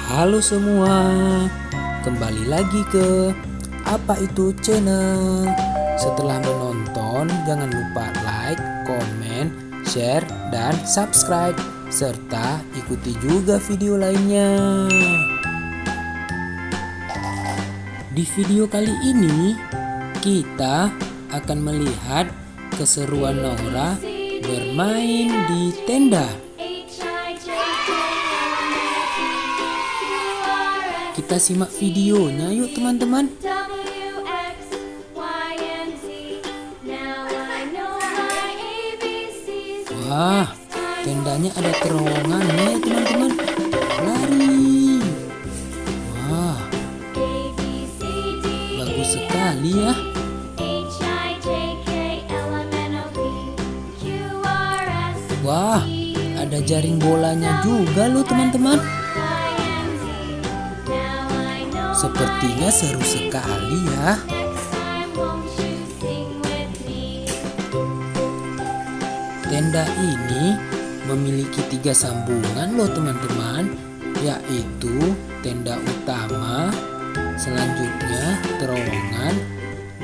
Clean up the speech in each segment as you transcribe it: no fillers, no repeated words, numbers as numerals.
Halo semua, kembali lagi ke Apa Itu Channel. Setelah menonton, jangan lupa like, komen, share, dan subscribe. Serta ikuti juga video lainnya. Di video kali ini, kita akan melihat keseruan Nora bermain di tenda. Kita simak videonya yuk teman-teman. Wah, tendanya ada terowongannya ya teman-teman. Lari. Wah, bagus sekali ya. Wah, ada jaring bolanya juga loh teman-teman. Sepertinya seru sekali ya. Tenda ini memiliki 3 sambungan loh teman-teman, yaitu tenda utama, selanjutnya terowongan,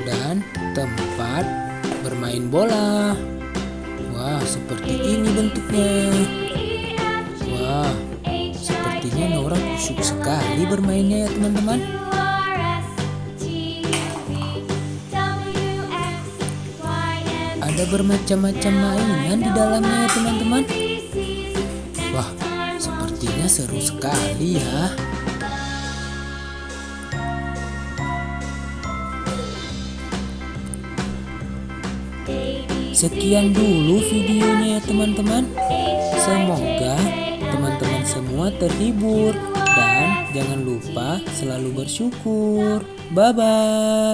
dan tempat bermain bola. Wah, seperti ini bentuknya. Wah, sepertinya Nora kusyuk sekali bermainnya ya teman-teman. Ada bermacam-macam mainan di dalamnya ya teman-teman. Wah, sepertinya seru sekali ya. Sekian dulu videonya ya teman-teman. Semoga teman-teman semua terhibur dan jangan lupa selalu bersyukur. Bye bye.